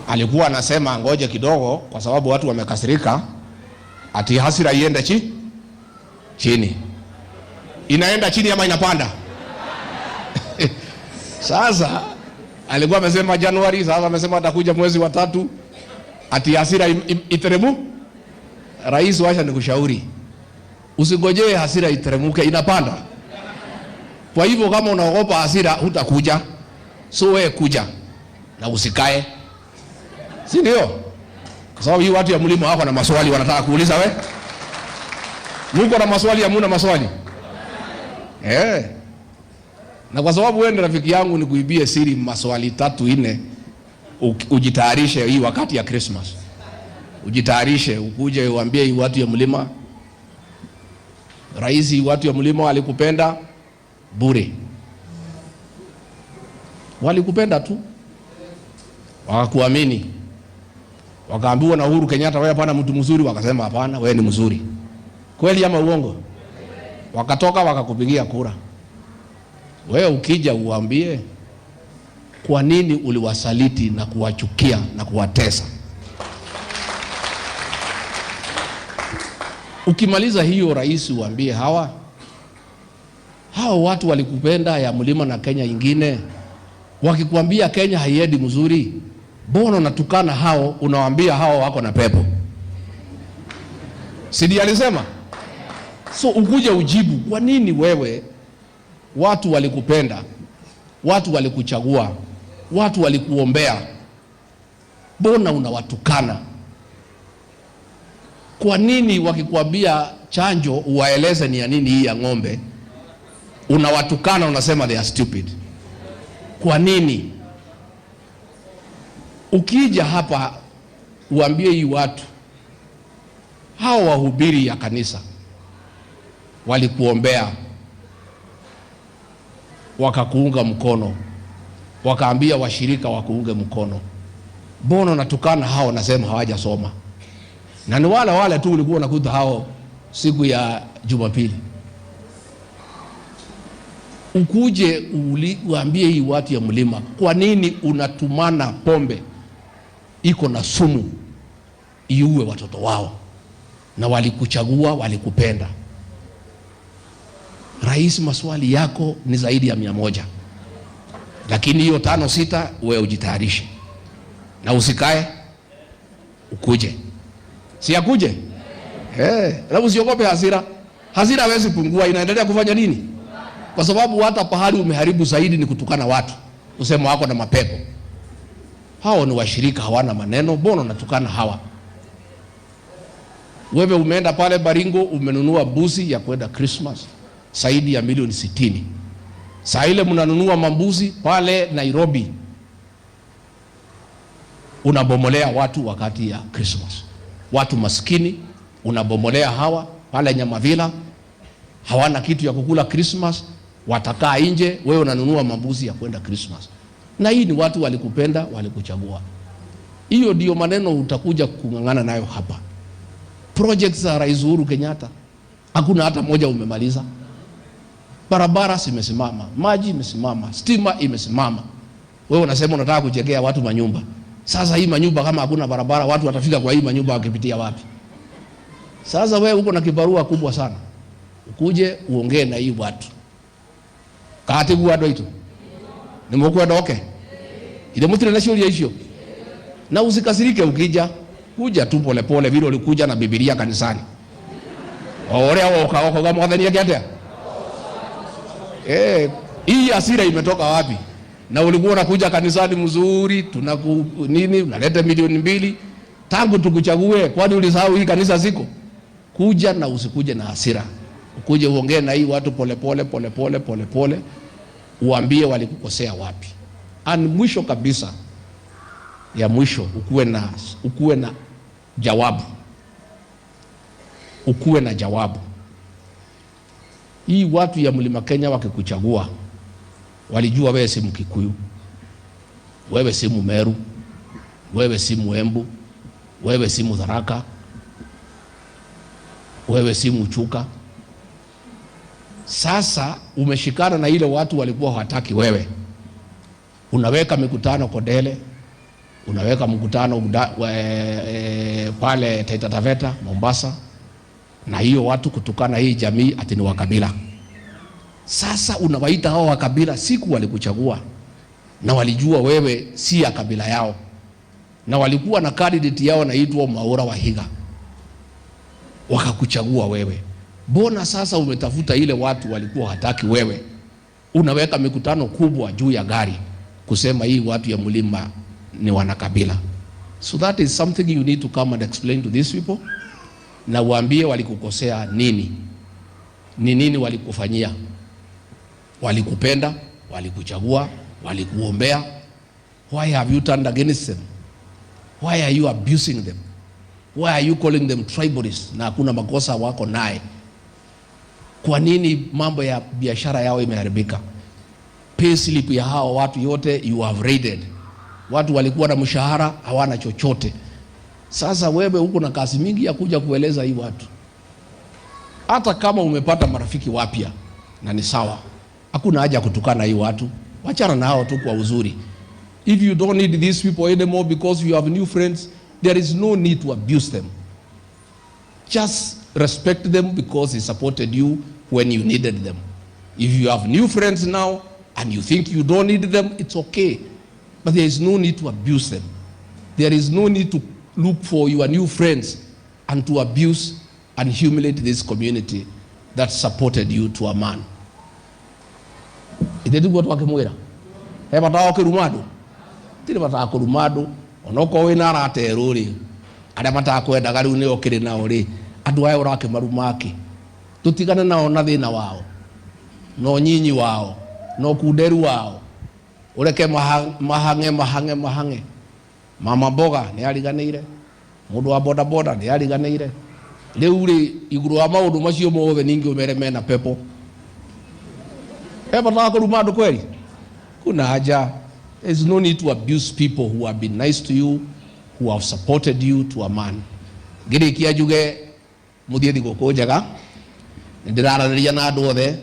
alikuwa anasema ngoje kidogo kwa sababu watu wamekasirika, ati hasira iende chini. Inaenda chini ama inapanda? Sasa alikuwa amesema Januari, sasa amesema atakuja mwezi wa 3 ati hasira iteremu. Rais, wacha nikushauri, usingojee hasira iteremuke, inapanda. Kwa hivyo kama unaogopa hasira hutakuja, so wewe kuja na usikae, si ndio? Kwa sababu hii watu ya mlima wako na maswali wanataka kuuliza wewe. Mungu na maswali, hamuna maswali? Na kwa sababu wewe ni rafiki yangu, nikuibie siri maswali 3-4, ujitayarishe hii wakati ya Christmas. Ujitayarishe ukuje uambie hii watu ya mlima, rais, watu ya mlima walikupenda bure. Walikupenda tu, wakakuamini. Wakaambiwa na Uhuru Kenyatta, wewe hapana mtu mzuri, wakasema hapana, wewe ni mzuri. Kweli ama uongo? Wakatoka wakakupigia kura. Wewe ukija uambie kwa nini uliwasaliti na kuwachukia na kuwatesa. Ukimaliza hiyo, rais, uambie hao watu walikupenda ya mlima na Kenya ingine, wakikwambia Kenya haiendi mzuri, mbona unatukana hao, unawaambia hao wako na pepo? Sidi alisema. So ukuje ujibu kwa nini wewe, watu walikupenda, watu walikuchagua, watu walikuombea, mbona unawatukana? Kwa nini wakikwambia chanjo uwaeleze ni ya nini hii ya ng'ombe, unawatukana, unasema they are stupid? Kwa nini? Ukija hapa uambie hii watu, hao wahubiri ya kanisa walikuombea, wakakuunga mkono, wakaambia washirika wakuunge mkono, mbona unatukana hao, nasema hawajasoma? Na ni wale tu ulikuwa unakuta hao siku ya Jumapili. Ukuje uambie hii watu ya mlima, kwa nini unatumana pombe iko na sumu iue watoto wao, na walikuchagua, walikupenda? Rais, maswali yako ni zaidi ya 100, lakini hiyo 5-6 wewe ujitayarishe na usikae, ukuje. Si akuje? Na usiogope hasira. Hasira hawezi pungua, inaendelea kufanya nini? Kwa sababu hata pahali umeharibu zaidi ni kutukana watu, usema wako na mapepo. Hao ni washirika, hawana maneno, mbona unatukana hawa? Wewe umeenda pale Baringo, umenunua buzi ya kwenda Christmas zaidi ya milioni 60. Saa ile mnanunua mambuzi pale Nairobi, unabomolea watu wakati ya Christmas. Watu maskini unabomolea hawa pale Nyamavila, hawana kitu ya kukula Christmas, watakaa nje, wewe unanunua mambuzi ya kwenda Christmas. Na hii ni watu walikupenda, walikuchagua. Hiyo ndio maneno utakuja kungangana nayo hapa. Projects za Rais Uhuru Kenyatta hakuna hata moja umemaliza. Barabara zimesimama, maji imesimama, stima imesimama. Wewe unasema unataka kujengea watu manyumba. Sasa hii manyumba kama hakuna barabara, watu watafika kwa hii manyumba wakipitia wapi? Sasa wewe uko na kibarua kubwa sana. Ukuje uongee na hii watu. Katibu wa doito. Nimekuwa doke. Ile mtu na shughuli hiyo. Na usikasirike ukija. Kuja tu pole pole vile ulikuja na Biblia kanisani. Ore hao kama mwadhani yake hata. Hii hasira imetoka wapi? Na ulikuwa unakuja kanisani mzuri, nini, unaleta milioni 2 tangu tukuchague, kwani ulisahau hii kanisa ziko? Kuja na usikuje na hasira. Ukuje uongee na hii watu pole pole, uambie walikukosea wapi. Mwisho kabisa ya mwisho, ukuwe na jawabu. Ukuwe na jawabu. Hii watu ya Mlima Kenya wakikuchagua, walijua wewe si Mkikuyu, wewe si Mumeru, wewe si Muembu, wewe si Mutharaka, wewe si Muchuka. Sasa umeshikana na ile watu walikuwa hawataki wewe. Unaweka mikutano Kodele, unaweka mkutano pale Taita Taveta, Mombasa, na hiyo watu kutukana hii jamii ati ni wakabila. Sasa unawaita hao wakabila, siku walikuchagua na walijua wewe si ya kabila yao, na walikuwa na candidate yao naitwa Mwaura Wahiga, wakakuchagua wewe. Bona sasa umetafuta ile watu walikuwa hataki wewe, unaweka mikutano kubwa juu ya gari kusema hii watu ya mlima ni wanakabila. So that is something you need to come and explain to these people, na waambie walikukosea nini, ni nini walikufanyia. Walikupenda, walikuchagua, walikuombea. Why have you turned against them? Why are you abusing them? Why are you calling them tribalists na hakuna makosa wako naye? Kwa nini mambo ya biashara yao imeharibika? Payslip ya hao watu yote you have raided. Watu walikuwa na mshahara, hawana chochote. Sasa wewe huko na kazi mingi ya kuja kueleza hii watu. Hata kama umepata marafiki wapya na ni sawa, hakuna haja kutukana hii watu. Wachana na hao tu kwa uzuri. If you don't need these people anymore because you have new friends, there is no need to abuse them. Just respect them because they supported you when you needed them. If you have new friends now and you think you don't need them, it's okay. But there is no need to abuse them. There is no need to look for your new friends and to abuse and humiliate this community that supported you to a man. Itetu kwa mwira. Heba tawa kirumado. Tiri bata kurumado. Onoko wina ratero ri. Ada bata kwenda gari une okire nao ri. Andu aya urake marumaki. Tutigane nao na thina wao. No nyinyi wao. No kuderu wao. Ureke mahange. Mama mboga ni ariganeire. Mundu wa boda boda ni ariganeire. Riu ri iguru wa maundu macio mothe ningi umere mena pepo. Eba taka kurumado kweli? Kuna haja. There is no need to abuse people who have been nice to you, who have supported you to a man. Giri kia juge muthie thigũkũ njega. Ndĩraranĩria na andũ othe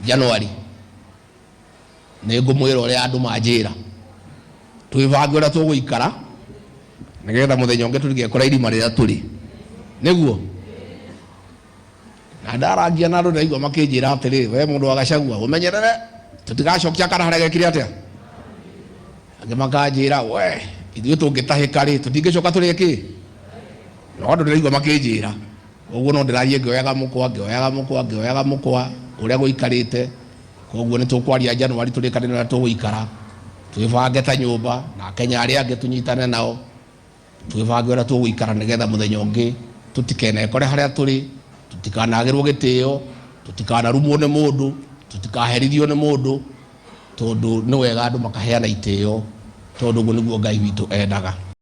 January. Nĩ ngũmwĩra ũrĩa andũ manjĩra. Twĩbange ũrĩa tũgũikara nĩgetha mũthenya ũngĩ tũtigekora irima rĩrĩa tũrĩ. Nĩguo? Na ndarangia na andũ ndaigua makĩnjĩra atĩrĩ, we mũndũ wa Gachagua ũmenyerere tũtigacokia kana harĩa gekire atĩa. Angĩ makanjĩra we ithuĩ tũngĩtahĩka rĩ tũtingĩcoka tũrĩ kĩ. No andũ ndaigua makĩnjĩra. Ũguo no ndĩrarie ngĩoyaga mũkwa ũrĩa gũikarĩte. Koguo nĩ tũkwaria January tũrĩkanĩre na tũgũikara. Twĩbange ta nyũmba na Kenya arĩa angĩ tũnyitane nao. Twĩbange ũrĩa tũgũikara nĩgetha mũthenya ũngĩ tũtikenekore harĩa tũrĩ, tũtikanagĩrwo gĩtĩo, tũtikanarumwo nĩ mũndũ, tutikaherithio nĩ mũndũ, tondũ nĩ wega andũ makaheana itĩo, tondũ ũguo nĩguo Ngai witũ endaga.